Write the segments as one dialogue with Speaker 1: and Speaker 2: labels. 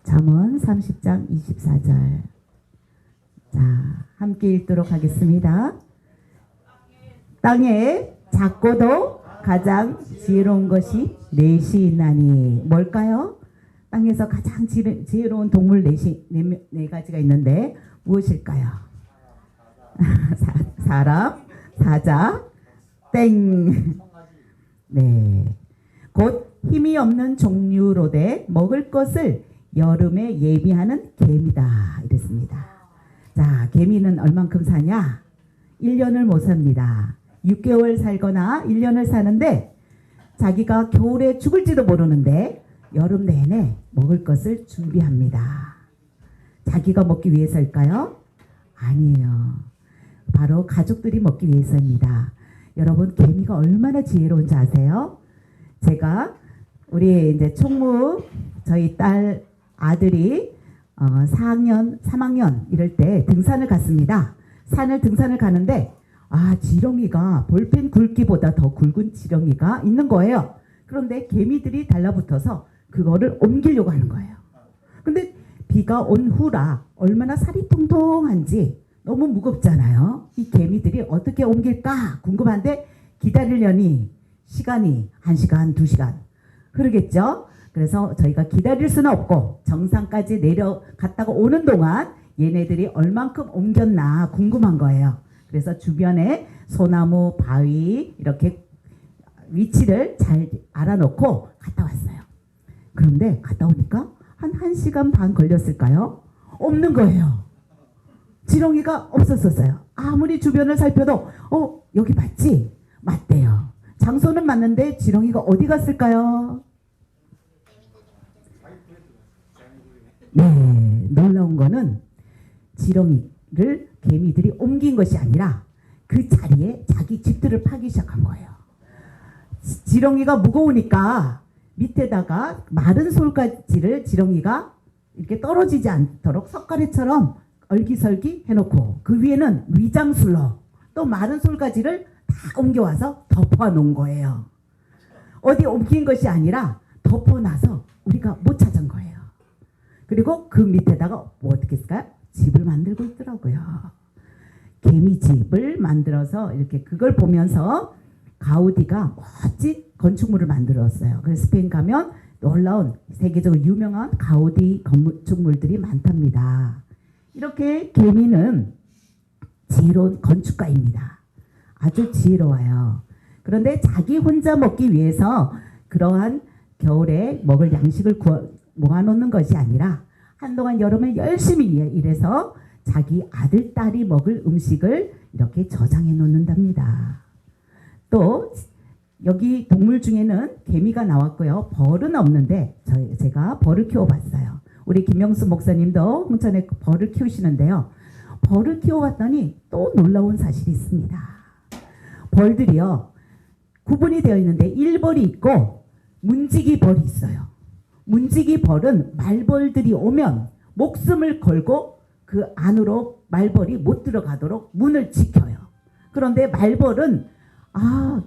Speaker 1: 잠언 30장 24절. 자, 함께 읽도록 하겠습니다. 땅에 작고도 가장 지혜로운 것이 넷이 있나니. 뭘까요? 땅에서 가장 지혜로운 동물 네 가지가 있는데 무엇일까요? 사람, 사자, 땡. 네. 곧 힘이 없는 종류로되 먹을 것을 여름에 예비하는 개미다. 이랬습니다. 자, 개미는 얼만큼 사냐? 1년을 못 삽니다. 6개월 살거나 1년을 사는데 자기가 겨울에 죽을지도 모르는데 여름 내내 먹을 것을 준비합니다. 자기가 먹기 위해서일까요? 아니에요. 바로 가족들이 먹기 위해서입니다. 여러분, 개미가 얼마나 지혜로운지 아세요? 제가 우리 이제 총무 저희 딸 아들이 4학년, 3학년 이럴 때 등산을 갔습니다. 등산을 가는데 지렁이가 볼펜 굵기보다 더 굵은 지렁이가 있는 거예요. 그런데 개미들이 달라붙어서 그거를 옮기려고 하는 거예요. 근데 비가 온 후라 얼마나 살이 통통한지 너무 무겁잖아요. 이 개미들이 어떻게 옮길까 궁금한데 기다리려니 시간이 1시간, 2시간 흐르겠죠. 그래서 저희가 기다릴 수는 없고 정상까지 내려갔다가 오는 동안 얘네들이 얼만큼 옮겼나 궁금한 거예요. 그래서 주변에 소나무, 바위 이렇게 위치를 잘 알아놓고 갔다 왔어요. 그런데 갔다 오니까 한 1시간 반 걸렸을까요? 없는 거예요. 지렁이가 없었어요. 아무리 주변을 살펴도 여기 맞지? 맞대요. 장소는 맞는데 지렁이가 어디 갔을까요? 네, 놀라운 거는 지렁이를 개미들이 옮긴 것이 아니라 그 자리에 자기 집들을 파기 시작한 거예요. 지렁이가 무거우니까 밑에다가 마른 솔가지를 지렁이가 이렇게 떨어지지 않도록 석가래처럼 얼기설기 해놓고 그 위에는 위장술로 또 마른 솔가지를 다 옮겨와서 덮어놓은 거예요. 어디 옮긴 것이 아니라 덮어놔서 우리가 못 찾은 거예요. 그리고 그 밑에다가 어떻게 했을까요? 집을 만들고 있더라고요. 개미집을 만들어서 이렇게 그걸 보면서 가우디가 멋진 건축물을 만들었어요. 그래서 스페인 가면 놀라운 세계적으로 유명한 가우디 건축물들이 많답니다. 이렇게 개미는 지혜로운 건축가입니다. 아주 지혜로워요. 그런데 자기 혼자 먹기 위해서 그러한 겨울에 먹을 양식을 모아놓는 것이 아니라 한동안 여름에 열심히 일해서 자기 아들, 딸이 먹을 음식을 이렇게 저장해 놓는답니다. 또 여기 동물 중에는 개미가 나왔고요. 벌은 없는데 제가 벌을 키워봤어요. 우리 김명수 목사님도 홍천에 벌을 키우시는데요. 벌을 키워봤더니 또 놀라운 사실이 있습니다. 벌들이요. 구분이 되어 있는데 일벌이 있고 문지기 벌이 있어요. 문지기 벌은 말벌들이 오면 목숨을 걸고 그 안으로 말벌이 못 들어가도록 문을 지켜요. 그런데 말벌은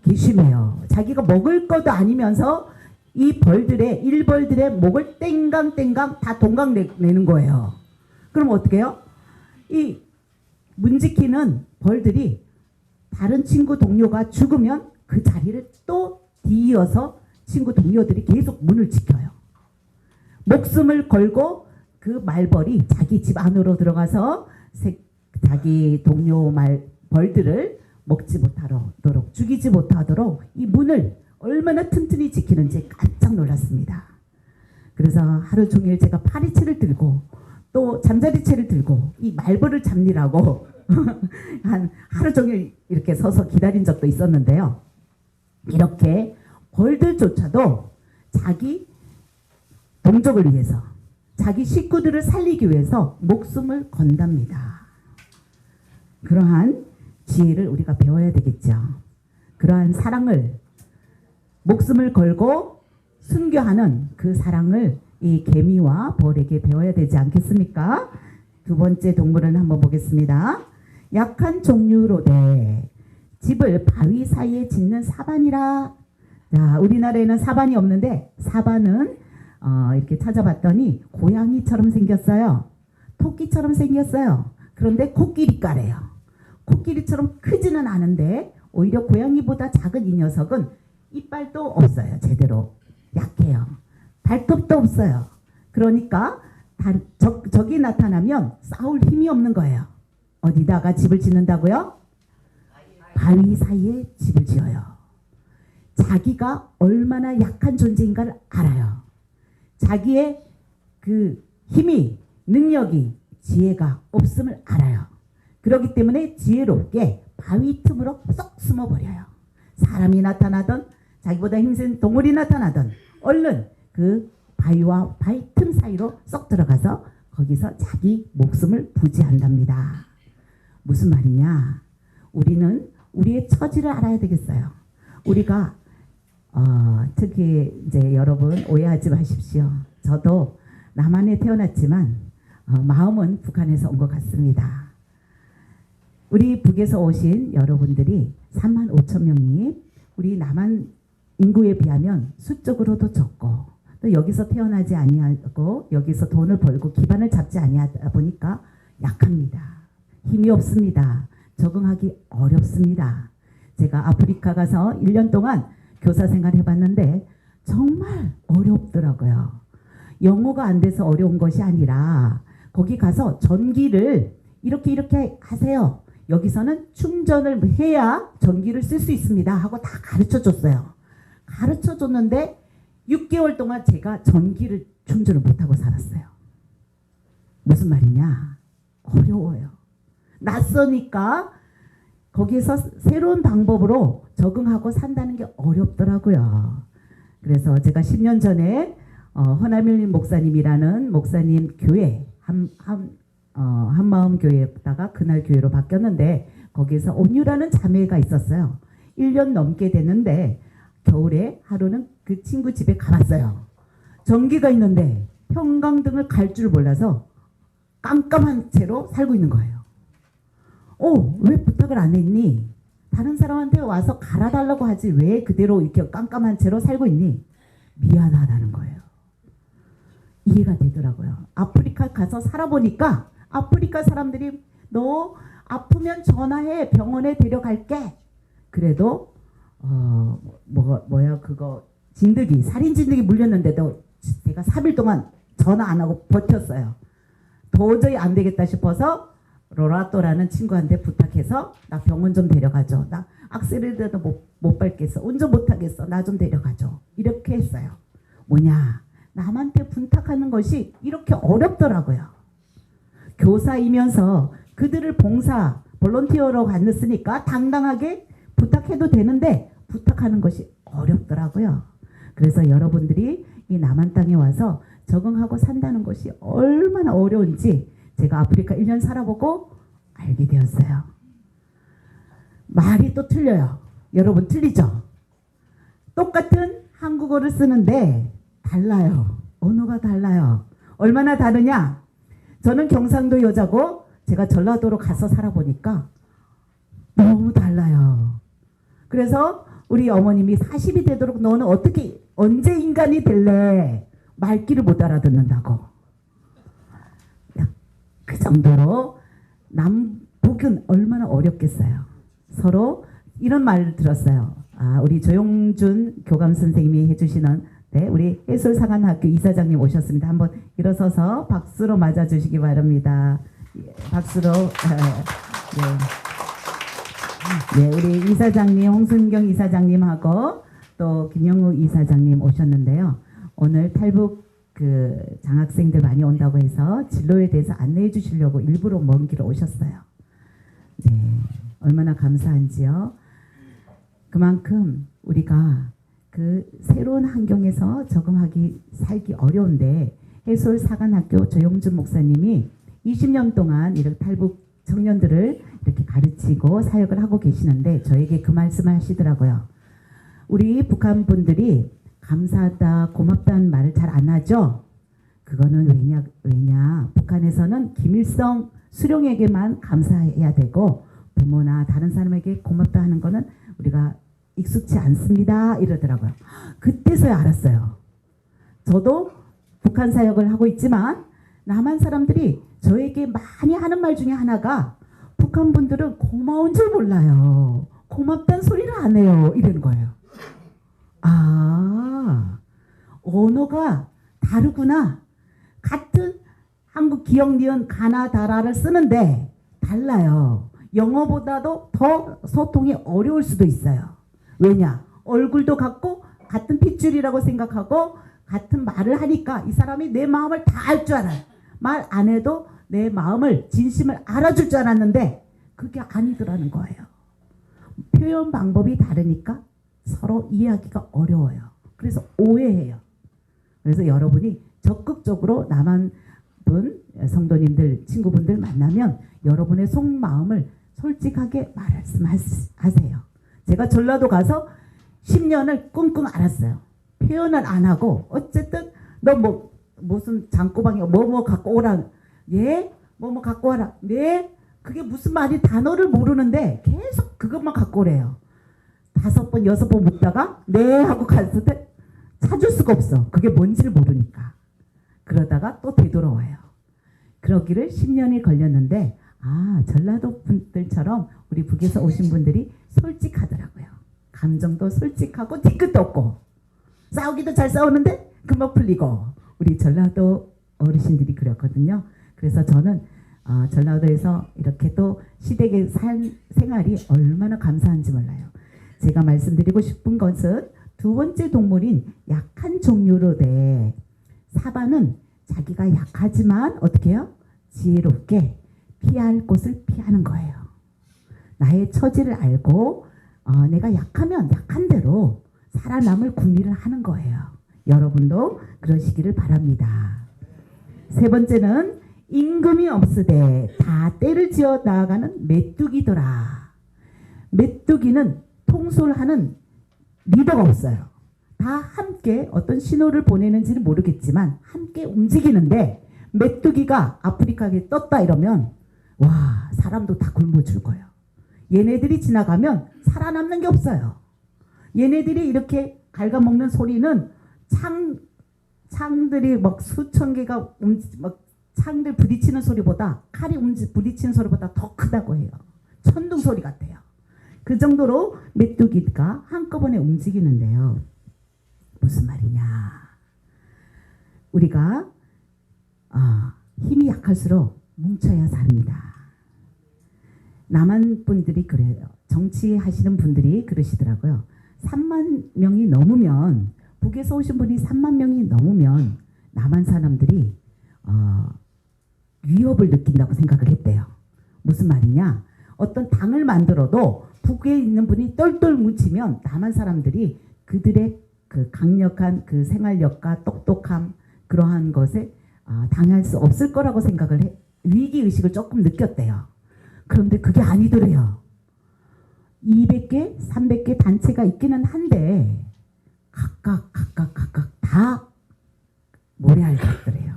Speaker 1: 괘씸해요. 자기가 먹을 것도 아니면서 이 일벌들의 목을 땡강땡강 다 동강 내는 거예요. 그럼 어떻게 해요? 이 문지키는 벌들이 다른 친구 동료가 죽으면 그 자리를 또 뒤이어서 친구 동료들이 계속 문을 지켜요. 목숨을 걸고 그 말벌이 자기 집 안으로 들어가서 자기 동료 벌들을 먹지 못하도록 죽이지 못하도록 이 문을 얼마나 튼튼히 지키는지 깜짝 놀랐습니다. 그래서 하루 종일 제가 파리채를 들고 또 잠자리채를 들고 이 말벌을 잡느라고 하루 종일 이렇게 서서 기다린 적도 있었는데요. 이렇게 벌들조차도 자기 동족을 위해서 자기 식구들을 살리기 위해서 목숨을 건답니다. 그러한 지혜를 우리가 배워야 되겠죠. 그러한 사랑을 목숨을 걸고 순교하는 그 사랑을 이 개미와 벌에게 배워야 되지 않겠습니까? 두 번째 동물을 한번 보겠습니다. 약한 종류로되 집을 바위 사이에 짓는 사반이라. 자, 우리나라에는 사반이 없는데 사반은 이렇게 찾아봤더니 고양이처럼 생겼어요. 토끼처럼 생겼어요. 그런데 코끼리과래요. 코끼리처럼 크지는 않은데 오히려 고양이보다 작은 이 녀석은 이빨도 없어요. 제대로 약해요. 발톱도 없어요. 그러니까 적이 나타나면 싸울 힘이 없는 거예요. 어디다가 집을 짓는다고요? 바위 사이에 집을 지어요. 자기가 얼마나 약한 존재인가를 알아요. 자기의 그 힘이, 능력이, 지혜가 없음을 알아요. 그렇기 때문에 지혜롭게 바위 틈으로 쏙 숨어버려요. 사람이 나타나던 자기보다 힘센 동물이 나타나던 얼른 그 바위와 바위 틈 사이로 쏙 들어가서 거기서 자기 목숨을 부지한답니다. 무슨 말이냐? 우리는 우리의 처지를 알아야 되겠어요. 우리가 특히 이제 여러분 오해하지 마십시오. 저도 남한에 태어났지만 마음은 북한에서 온 것 같습니다. 우리 북에서 오신 여러분들이 3만 5천 명이 우리 남한 인구에 비하면 수적으로도 적고 또 여기서 태어나지 아니하고 여기서 돈을 벌고 기반을 잡지 아니하다 보니까 약합니다. 힘이 없습니다. 적응하기 어렵습니다. 제가 아프리카 가서 1년 동안 교사 생활 해봤는데 정말 어렵더라고요. 영어가 안 돼서 어려운 것이 아니라 거기 가서 전기를 이렇게 하세요. 여기서는 충전을 해야 전기를 쓸 수 있습니다 하고 다 가르쳐 줬어요. 가르쳐 줬는데 6개월 동안 제가 전기를 충전을 못하고 살았어요. 무슨 말이냐? 어려워요. 낯서니까 거기에서 새로운 방법으로 적응하고 산다는 게 어렵더라고요. 그래서 제가 10년 전에 허나밀 목사님이라는 목사님 교회 한마음 교회였다가 그날 교회로 바뀌었는데 거기에서 온유라는 자매가 있었어요. 1년 넘게 됐는데 겨울에 하루는 그 친구 집에 가봤어요. 전기가 있는데 형광등을 갈 줄 몰라서 깜깜한 채로 살고 있는 거예요. 왜 부탁을 안 했니? 다른 사람한테 와서 갈아달라고 하지 왜 그대로 이렇게 깜깜한 채로 살고 있니? 미안하다는 거예요. 이해가 되더라고요. 아프리카 가서 살아보니까 아프리카 사람들이 너 아프면 전화해 병원에 데려갈게. 그래도 그거 진드기 살인 진드기 물렸는데도 제가 3일 동안 전화 안 하고 버텼어요. 도저히 안 되겠다 싶어서 로라또라는 친구한테 부탁해서 나 병원 좀 데려가줘. 나 악셀레이터도 못 밟겠어. 운전 못하겠어. 나 좀 데려가줘. 이렇게 했어요. 뭐냐? 남한테 부탁하는 것이 이렇게 어렵더라고요. 교사이면서 그들을 볼런티어로 갔으니까 당당하게 부탁해도 되는데 부탁하는 것이 어렵더라고요. 그래서 여러분들이 이 남한 땅에 와서 적응하고 산다는 것이 얼마나 어려운지 제가 아프리카 1년 살아보고 알게 되었어요. 말이 또 틀려요. 여러분 틀리죠? 똑같은 한국어를 쓰는데 달라요. 언어가 달라요. 얼마나 다르냐? 저는 경상도 여자고 제가 전라도로 가서 살아보니까 너무 달라요. 그래서 우리 어머님이 40이 되도록 너는 언제 인간이 될래? 말귀를 못 알아듣는다고. 그 정도로 남북은 얼마나 어렵겠어요. 서로 이런 말을 들었어요. 우리 조용준 교감 선생님이 해주시는 우리 해솔사관학교 이사장님 오셨습니다. 한번 일어서서 박수로 맞아주시기 바랍니다. 박수로. 네, 우리 이사장님, 홍순경 이사장님하고 또 김영우 이사장님 오셨는데요. 오늘 탈북 장학생들 많이 온다고 해서 진로에 대해서 안내해 주시려고 일부러 먼 길 오셨어요. 네, 얼마나 감사한지요. 그만큼 우리가 그 새로운 환경에서 살기 어려운데 해솔사관학교 조용준 목사님이 20년 동안 이렇게 탈북 청년들을 이렇게 가르치고 사역을 하고 계시는데 저에게 그 말씀을 하시더라고요. 우리 북한 분들이 감사하다, 고맙다는 말을 잘 안 하죠. 그거는 왜냐? 북한에서는 김일성 수령에게만 감사해야 되고 부모나 다른 사람에게 고맙다 하는 거는 우리가 익숙치 않습니다. 이러더라고요. 그때서야 알았어요. 저도 북한 사역을 하고 있지만 남한 사람들이 저에게 많이 하는 말 중에 하나가 북한 분들은 고마운 줄 몰라요. 고맙다는 소리를 안 해요. 이러는 거예요. 아, 언어가 다르구나. 같은 한국 기역, 니은, 가나, 다라를 쓰는데 달라요. 영어보다도 더 소통이 어려울 수도 있어요. 왜냐? 얼굴도 같고 같은 핏줄이라고 생각하고 같은 말을 하니까 이 사람이 내 마음을 다 알 줄 알아요. 말 안 해도 내 마음을 진심을 알아줄 줄 알았는데 그게 아니더라는 거예요. 표현 방법이 다르니까 서로 이해하기가 어려워요. 그래서 오해해요. 그래서 여러분이 적극적으로 남한 분, 성도님들, 친구분들 만나면 여러분의 속마음을 솔직하게 말씀하세요. 제가 전라도 가서 10년을 끙끙 앓았어요. 표현을 안 하고 어쨌든 너 무슨 장꼬방이 뭐 갖고 오라. 예? 뭐 갖고 와라. 네? 그게 무슨 말이 단어를 모르는데 계속 그것만 갖고 오래요. 5번, 6번 묻다가 네 하고 갔을 때 찾을 수가 없어. 그게 뭔지를 모르니까. 그러다가 또 되돌아와요. 그러기를 10년이 걸렸는데 전라도 분들처럼 우리 북에서 오신 분들이 솔직하더라고요. 감정도 솔직하고 뒤끝도 없고 싸우기도 잘 싸우는데 금방 풀리고 우리 전라도 어르신들이 그랬거든요. 그래서 저는 전라도에서 이렇게 또 시댁의 생활이 얼마나 감사한지 몰라요. 제가 말씀드리고 싶은 것은 두 번째 동물인 약한 종류로 돼. 사바는 자기가 약하지만 어떻게 해요? 지혜롭게 피할 곳을 피하는 거예요. 나의 처지를 알고 내가 약하면 약한 대로 살아남을 궁리를 하는 거예요. 여러분도 그러시기를 바랍니다. 세 번째는 임금이 없으되 다 때를 지어 나아가는 메뚜기더라. 메뚜기는 통솔하는 리더가 없어요. 다 함께 어떤 신호를 보내는지는 모르겠지만 함께 움직이는데 메뚜기가 아프리카에 떴다 이러면 와 사람도 다 굶어 죽어요. 얘네들이 지나가면 살아남는 게 없어요. 얘네들이 이렇게 갉아먹는 소리는 창들이 막 수천 개가 막 창들 부딪히는 소리보다 칼이 부딪히는 소리보다 더 크다고 해요. 천둥 소리 같아요. 그 정도로 메뚜기가 한꺼번에 움직이는데요. 무슨 말이냐? 우리가 힘이 약할수록 뭉쳐야 삽니다. 남한 분들이 그래요. 정치하시는 분들이 그러시더라고요. 3만 명이 넘으면 북에서 오신 분이 3만 명이 넘으면 남한 사람들이 위협을 느낀다고 생각을 했대요. 무슨 말이냐? 어떤 당을 만들어도 북에 있는 분이 똘똘 뭉치면 남한 사람들이 그들의 그 강력한 그 생활력과 똑똑함 그러한 것에 당할 수 없을 거라고 생각을 위기의식을 조금 느꼈대요. 그런데 그게 아니더래요. 200개, 300개 단체가 있기는 한데 각각 다 모래알 같더래요.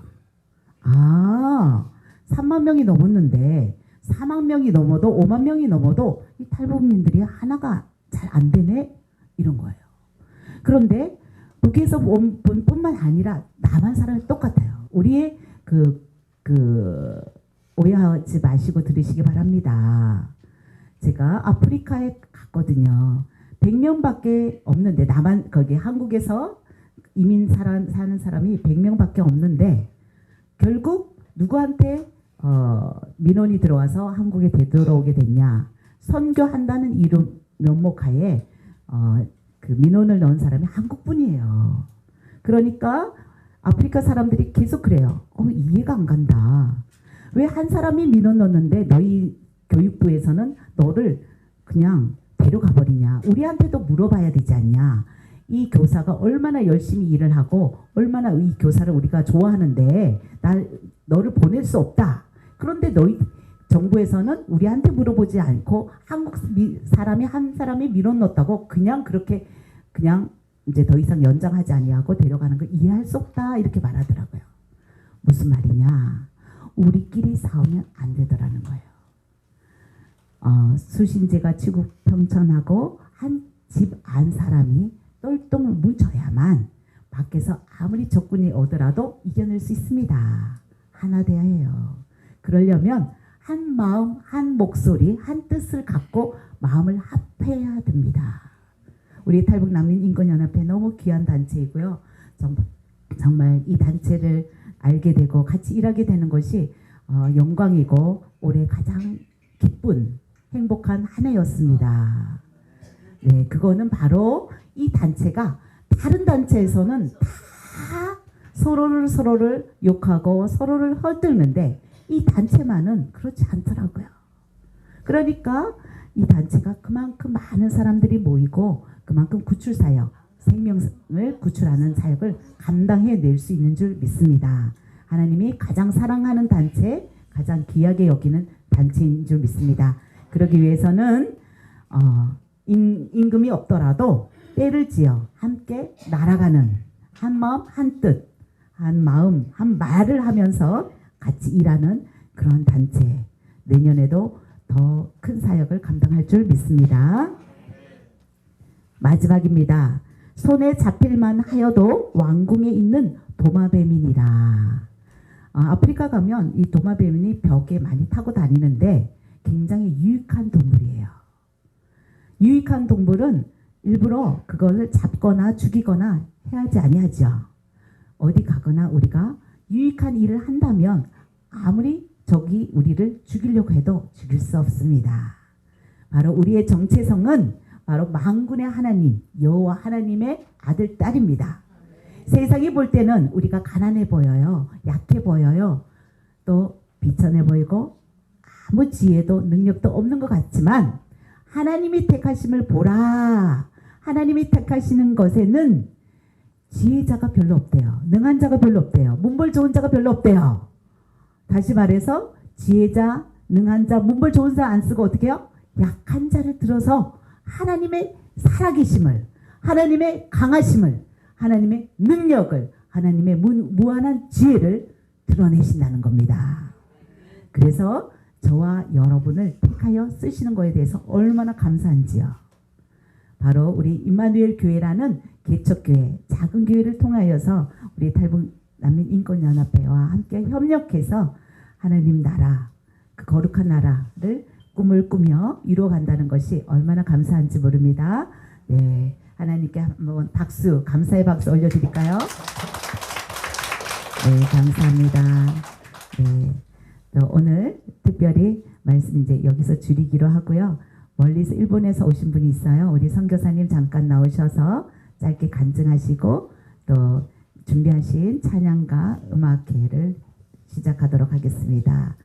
Speaker 1: 3만 명이 넘었는데 4만 명이 넘어도 5만 명이 넘어도 이 탈북민들이 하나가 잘 안 되네? 이런 거예요. 그런데 북에서 온 분뿐만 아니라 남한 사람이 똑같아요. 우리의 오해하지 마시고 들으시기 바랍니다. 제가 아프리카에 갔거든요. 100명밖에 없는데 거기 한국에서 이민 사는 사람이 100명밖에 없는데 결국 누구한테 민원이 들어와서 한국에 되돌아오게 됐냐? 선교한다는 이름 면목하에 그 민원을 넣은 사람이 한국분이에요. 그러니까 아프리카 사람들이 계속 그래요. 이해가 안 간다. 왜 한 사람이 민원 넣었는데 너희 교육부에서는 너를 그냥 데려가 버리냐. 우리한테도 물어봐야 되지 않냐. 이 교사가 얼마나 열심히 일을 하고 얼마나 이 교사를 우리가 좋아하는데 너를 보낼 수 없다. 그런데 너희 정부에서는 우리한테 물어보지 않고 한국 사람이 한 사람이 민원 넣었다고 그냥 그렇게 그냥 이제 더 이상 연장하지 아니하고 데려가는 걸 이해할 수 없다 이렇게 말하더라고요. 무슨 말이냐? 우리끼리 싸우면 안 되더라는 거예요. 수신제가 지구평천하고 한 집 안 사람이 똘똘 뭉쳐야만 밖에서 아무리 적군이 오더라도 이겨낼 수 있습니다. 하나 돼야 해요. 그러려면 한 마음, 한 목소리, 한 뜻을 갖고 마음을 합해야 됩니다. 우리 탈북난민인권연합회 너무 귀한 단체이고요. 정말 이 단체를 알게 되고 같이 일하게 되는 것이 영광이고 올해 가장 기쁜 행복한 한 해였습니다. 네, 그거는 바로 이 단체가 다른 단체에서는 다 서로를 욕하고 서로를 헛들는데 이 단체만은 그렇지 않더라고요. 그러니까 이 단체가 그만큼 많은 사람들이 모이고 그만큼 구출사역, 생명을 구출하는 사역을 감당해낼 수 있는 줄 믿습니다. 하나님이 가장 사랑하는 단체, 가장 귀하게 여기는 단체인 줄 믿습니다. 그러기 위해서는 임금이 없더라도 때를 지어 함께 날아가는 한 마음 한 뜻, 한 마음 한 말을 하면서 같이 일하는 그런 단체, 내년에도 더 큰 사역을 감당할 줄 믿습니다. 마지막입니다. 손에 잡힐만 하여도 왕궁에 있는 도마뱀이니라. 아프리카 가면 이 도마뱀이 벽에 많이 타고 다니는데 굉장히 유익한 동물이에요. 유익한 동물은 일부러 그걸 잡거나 죽이거나 해야지 아니하죠. 어디 가거나 우리가 유익한 일을 한다면 아무리 적이 우리를 죽이려고 해도 죽일 수 없습니다. 바로 우리의 정체성은 바로 만군의 하나님, 여호와 하나님의 아들, 딸입니다. 세상이 볼 때는 우리가 가난해 보여요. 약해 보여요. 또 비천해 보이고 아무 지혜도 능력도 없는 것 같지만 하나님이 택하심을 보라. 하나님이 택하시는 것에는 지혜자가 별로 없대요. 능한 자가 별로 없대요. 문벌 좋은 자가 별로 없대요. 다시 말해서 지혜자, 능한 자, 문벌 좋은 자 안 쓰고 어떻게 해요? 약한 자를 들어서 하나님의 살아계심을, 하나님의 강하심을, 하나님의 능력을, 하나님의 무한한 지혜를 드러내신다는 겁니다. 그래서 저와 여러분을 택하여 쓰시는 것에 대해서 얼마나 감사한지요. 바로 우리 임마누엘 교회라는 개척교회, 작은 교회를 통하여서 우리 탈북난민인권연합회와 함께 협력해서 하나님 나라, 그 거룩한 나라를 꿈을 꾸며 이루어간다는 것이 얼마나 감사한지 모릅니다. 네, 하나님께 한번 박수, 감사의 박수 올려드릴까요? 네, 감사합니다. 네, 또 오늘 특별히 말씀 이제 여기서 줄이기로 하고요. 멀리서 일본에서 오신 분이 있어요. 우리 선교사님 잠깐 나오셔서 짧게 간증하시고 또 준비하신 찬양과 음악회를 시작하도록 하겠습니다.